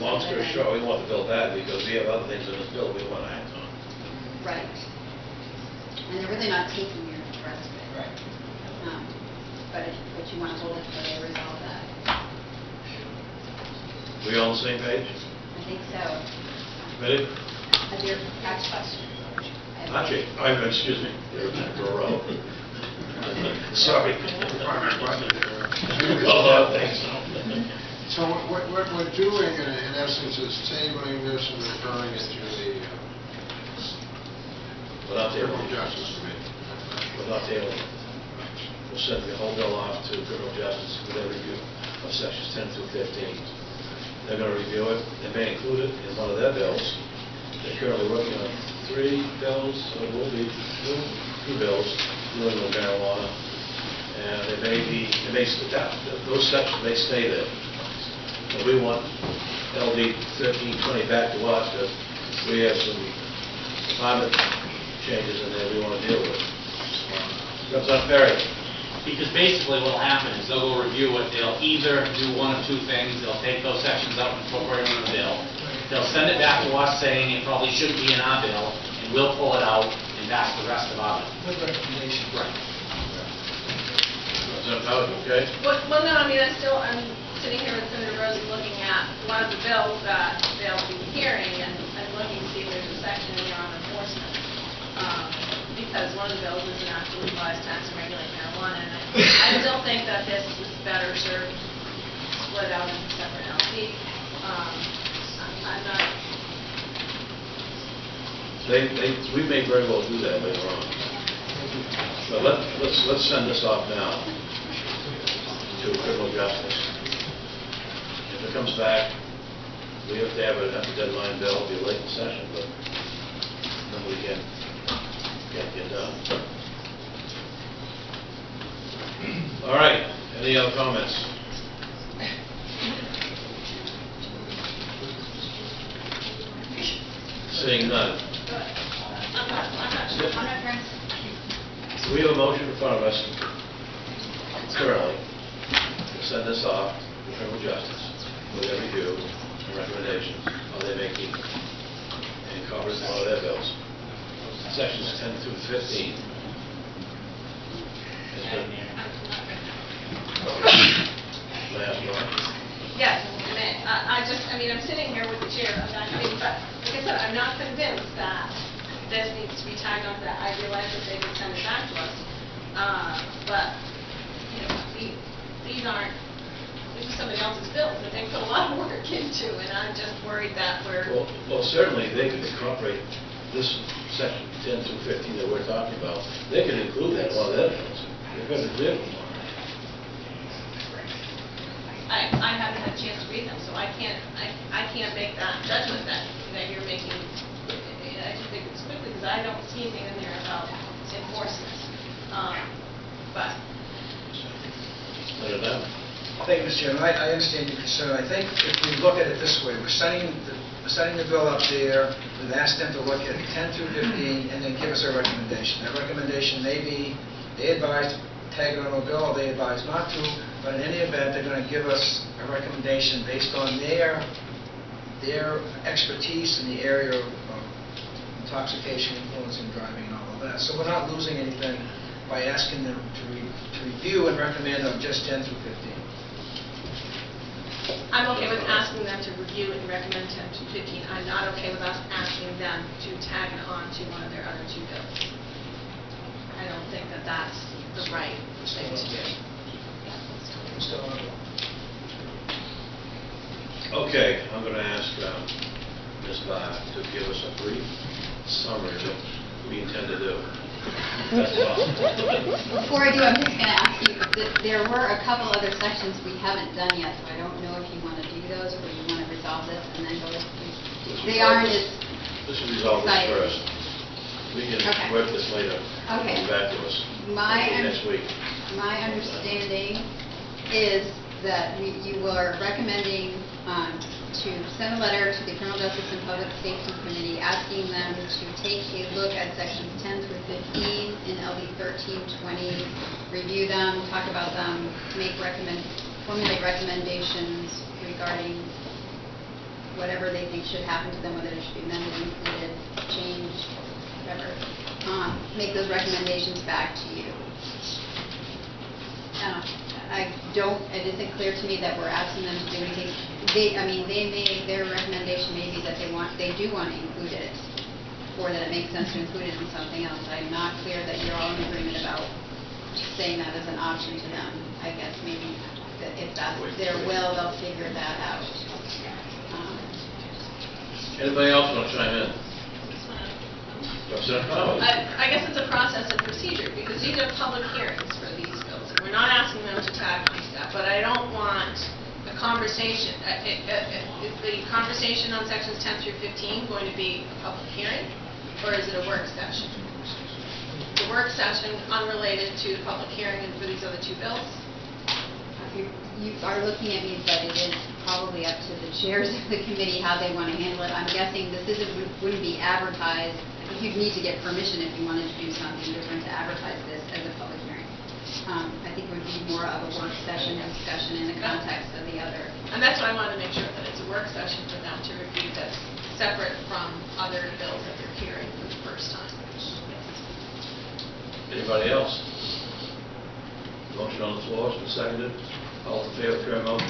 long story short, we want the bill back because we have other things in this bill we want to act on. Right. And they're really not taking the rest of it. Right. But you want to hold it until they resolve that. We all on the same page? I think so. Ready? As your next question. Actually, excuse me. You're back to a row. Sorry. Oh, thanks. So what we're doing in essence is tabling this and referring it to the Criminal Justice Committee. We're not tabling it. We'll send the whole bill off to criminal justice for their review of sections 10 through 15. They're going to review it. They may include it in one of their bills. They're currently working on 3 bills, so it will be 2 bills dealing with marijuana. And those sections may stay there. But we want LD 1320 back to us because we have some climate changes in there we want to deal with. Representative Perry. Because basically what will happen is they'll go review it. They'll either do one of 2 things. They'll take those sections out and incorporate them in the bill. They'll send it back to us saying it probably shouldn't be in our bill, and we'll pull it out and pass the rest of our bill. With recommendations. Right. Okay. Well, no, I mean, I'm sitting here with Senator Rose looking at one of the bills that they'll be hearing and looking to see if there's a section in there on enforcement. Because one of the bills is an actual legalize, tax, and regulate marijuana, and I still think that this is better served split out in separate LP. I'm not. We may very well do that later on. But let's send this off now to criminal justice. If it comes back, we have to have a deadline bill. It'll be late in session, but then we can't get done. All right. Any other comments? Seeing none. We have a motion in front of us currently to send this off to criminal justice with their review and recommendations. Are they making and covers one of their bills? Sections 10 through 15. Yes, I mean, I'm sitting here with the chair, but like I said, I'm not convinced that this needs to be tagged on to that. I realize that they would send it back to us, but you know, these are somebody else's bills that they put a lot of work into, and I'm just worried that we're. Well, certainly they could incorporate this section 10 through 15 that we're talking about. They could include that in one of their bills. They're going to do it. I haven't had a chance to read them, so I can't make that judgment that you're making. I just think it's quickly because I don't see anything in there about enforcement. But Thank you, Mr. Chairman. I understand your concern. I think if we look at it this way, we're sending the bill up there. We've asked them to look at 10 through 15 and then give us a recommendation. That recommendation may be they advise to tag it on a bill or they advise not to, but in any event, they're going to give us a recommendation based on their expertise in the area of intoxication, influencing driving, and all of that. So we're not losing anything by asking them to review and recommend on just 10 through 15. I'm okay with asking them to review and recommend 10 to 15. I'm not okay with us asking them to tag it on to one of their other 2 bills. I don't think that that's the right thing to do. Okay, I'm going to ask Ms. Bach to give us a brief summary of what we intend to do. That's awesome. Before I do, I'm just going to ask you, there were a couple other sections we haven't done yet, so I don't know if you want to do those or you want to resolve this and then go. They aren't as This will resolve this first. We can work this later. Okay. Come back to us next week. My understanding is that you are recommending to send a letter to the Criminal Justice and Public Safety Committee asking them to take a look at sections 10 through 15 in LD 1320, review them, talk about them, formulate recommendations regarding whatever they think should happen to them, whether it should be amended, included, changed, whatever. Make those recommendations back to you. It isn't clear to me that we're asking them to do anything. Their recommendation may be that they do want to include it, or that it makes sense to include it in something else. I'm not clear that you're all in agreement about saying that as an option to them. I guess maybe that if that's their will, they'll figure that out. Anybody else want to chime in? Representative Conway? I guess it's a process and procedure, because these are public hearings for these bills. We're not asking them to tack on stuff, but I don't want a conversation. Is the conversation on sections 10 through 15 going to be a public hearing, or is it a work session? The work session unrelated to the public hearing and for these other two bills? You are looking at me, but it is probably up to the chairs of the committee how they want to handle it. I'm guessing this wouldn't be advertised. I think you'd need to get permission if you wanted to do something different to advertise this as a public hearing. I think it would be more of a work session discussion in the context of the other. And that's why I wanted to make sure that it's a work session for them to review that's separate from other bills that they're hearing for the first time. Anybody else? Motion on the floor has been seconded. All in favor, carry vote.